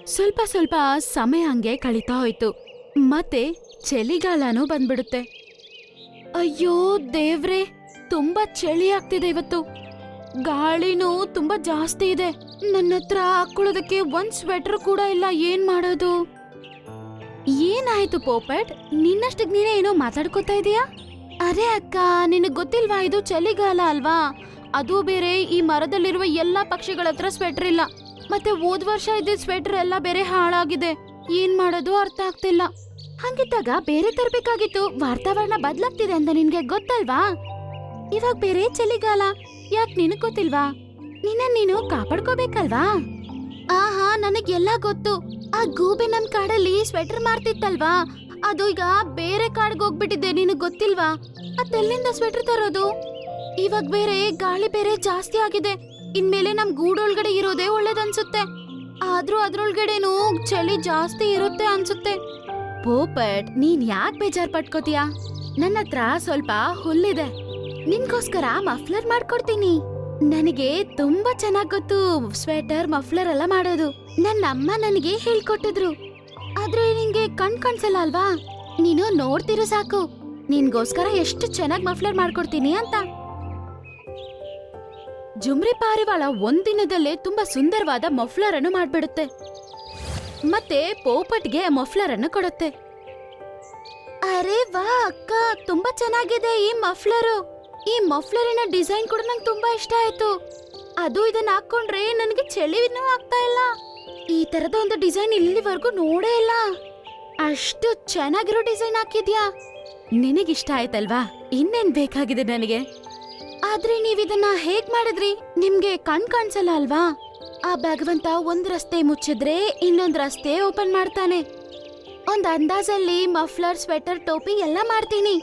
ಸ್ವಲ್ಪ ಸ್ವಲ್ಪ ಸಮಯ ಹಂಗೆ ಕಳೀತಾ ಹೋಯ್ತು. ಮತ್ತೆ ಚಳಿಗಾಲನೂ ಬಂದ್ಬಿಡುತ್ತೆ. ಅಯ್ಯೋ ದೇವ್ರೆ, ತುಂಬಾ ಚಳಿ ಆಗ್ತಿದೆ ಇವತ್ತು. ಗಾಳಿನೂ ತುಂಬಾ ಜಾಸ್ತಿ ಇದೆ. ನನ್ನ ಹತ್ರ ಹಾಕೊಳ್ಳೋದಕ್ಕೆ ಒಂದ್ ಸ್ವೆಟರ್ ಕೂಡ ಇಲ್ಲ. ಏನ್ ಮಾಡೋದು? ಏನಾಯ್ತು ಪೋಪಟ್, ನಿನ್ನಷ್ಟಕ್ ನೀನೇ ಏನೋ ಮಾತಾಡ್ಕೋತಾ ಇದೀಯಾ? ಅರೆ ಅಕ್ಕ, ನಿನಗ್ ಗೊತ್ತಿಲ್ವಾ ಇದು ಚಳಿಗಾಲ ಅಲ್ವಾ? ಅದು ಬೇರೆ ಈ ಮರದಲ್ಲಿರುವ ಎಲ್ಲಾ ಪಕ್ಷಿಗಳ ಹತ್ರ ಸ್ವೆಟರ್ ಇಲ್ಲ. ಮತ್ತೆ ಹೋದ್ ವರ್ಷ ಇದ್ದಿದ್ ಸ್ವೆಟರ್ ಎಲ್ಲ ಬೇರೆ ಹಾಳಾಗಿದೆ. ಏನ್ ಮಾಡೋದು ಅರ್ಥ ಆಗ್ತಿಲ್ಲ. ಹಂಗಿದ್ದಾಗ ಬೇರೆ ತರ್ಬೇಕಾಗಿತ್ತು. ವಾತಾವರಣ ಬದ್ಲಾಗ್ತಿದೆ ಅಂತ ನಿನ್ಗೆ ಗೊತ್ತಲ್ವಾ? ಇವಾಗ ಬೇರೆ ಚಳಿಗಾಲ. ಯಾಕ್ ನಿನಗ್ ಗೊತ್ತಿಲ್ವಾ? ನೀನು ಕಾಪಾಡ್ಕೋಬೇಕಲ್ವಾ? ಆಹಾ, ನನಗೆಲ್ಲ ಗೊತ್ತು. ಆ ಗೂಬೆ ನಮ್ ಕಾಡಲ್ಲಿ ಸ್ವೆಟರ್ ಮಾರ್ತಿತ್ತಲ್ವಾ, ಅದು ಈಗ ಬೇರೆ ಕಾಡ್ಗೆ ಹೋಗ್ಬಿಟ್ಟಿದೆ. ನಿನಗ್ ಗೊತ್ತಿಲ್ವಾ? ಅದೆಲ್ಲಿಂದ ಸ್ವೆಟರ್ ತರೋದು? ಇವಾಗ ಬೇರೆ ಗಾಳಿ ಬೇರೆ ಜಾಸ್ತಿ ಆಗಿದೆ. ಇನ್ಮೇಲೆ ನಮ್ ಗೂಡೊಳಗಡೆ ಇರೋದೇ ಒಳ್ಳೇದನ್ಸುತ್ತೆ. ಆದ್ರೂ ಅದ್ರೊಳಗಡೆನೂ ಚಳಿ ಜಾಸ್ತಿ ಇರುತ್ತೆ ಅನ್ಸುತ್ತೆ. ಪೋಪಟ್, ನೀನ್ ಯಾಕೆ ಬೇಜಾರ್ ಪಟ್ಕೋತೀಯಾ? ನನ್ನ ಹತ್ರ ಸ್ವಲ್ಪ ಹುಲ್ಲಿದೆ. ನಿನ್ಗೋಸ್ಕರ ಮಫ್ಲರ್ ಮಾಡ್ಕೊಡ್ತೀನಿ. ನನಗೆ ತುಂಬಾ ಚೆನ್ನಾಗ್ ಗೊತ್ತು ಸ್ವೆಟರ್ ಮಫ್ಲರ್ ಎಲ್ಲ ಮಾಡೋದು. ನನ್ನ ಅಮ್ಮ ನನಗೆ ಹೇಳ್ಕೊಟ್ಟಿದ್ರು. ಆದ್ರೆ ನಿನ್ಗೆ ಕಾಣಿಸಲ್ಲ ಅಲ್ವಾ? ನೀನು ನೋಡ್ತಿರು ಸಾಕು, ನಿನ್ಗೋಸ್ಕರ ಎಷ್ಟು ಚೆನ್ನಾಗ್ ಮಫ್ಲರ್ ಮಾಡ್ಕೊಡ್ತೀನಿ ಅಂತ. ಜುಮ್ರಿ ಪಾರಿವಾಳ ಒಂದಿನದಲ್ಲೇ ತುಂಬಾ ಸುಂದರವಾದ ಮಫ್ಲರ್ ಅನ್ನು ಮಾಡ್ಬಿಡುತ್ತೆ. ಮತ್ತೆ ಪೋಪಟ್ಗೆ ಮಫ್ಲರ್ ಅನ್ನು ಕೊಡುತ್ತೆ. ಅರೆ ವಾ ಅಕ್ಕ, ತುಂಬಾ ಚೆನ್ನಾಗಿದೆ ಈ ಮಫ್ಲರು. ಈ ಮಫ್ಲರಿನ ಡಿಸೈನ್ ಕೂಡ ನಂಗೆ ತುಂಬಾ ಇಷ್ಟ ಆಯ್ತು. ಅದು ಇದನ್ನ ಹಾಕೊಂಡ್ರೆ ನನಗೆ ಚಳಿನೂ ಆಗ್ತಾ ಇಲ್ಲ. ಈ ತರದ ಒಂದು ಡಿಸೈನ್ ಇಲ್ಲಿವರೆಗೂ ನೋಡೇ ಇಲ್ಲ. ಅಷ್ಟು ಚೆನ್ನಾಗಿರೋ ಡಿಸೈನ್ ಹಾಕಿದ್ಯಾ. ನಿನಗಿಷ್ಟ ಆಯ್ತಲ್ವಾ? ಇನ್ನೇನ್ ಬೇಕಾಗಿದೆ ನನಗೆ? ಆದ್ರೆ ನೀವಿದನ್ನ ಹೇಗ್ ಮಾಡಿದ್ರಿ? ನಿಮ್ಗೆ ಕಾಣಿಸಲ್ಲ ಅಲ್ವಾ? ಆ ಭಗವಂತ ಒಂದ್ ರಸ್ತೆ ಮುಚ್ಚಿದ್ರೆ ಇನ್ನೊಂದ್ ರಸ್ತೆ ಓಪನ್ ಮಾಡ್ತಾನೆ. ಒಂದ್ ಅಂದಾಜಲ್ಲಿ ಮಫ್ಲರ್, ಸ್ವೆಟರ್, ಟೋಪಿ ಎಲ್ಲ ಮಾಡ್ತೀನಿ.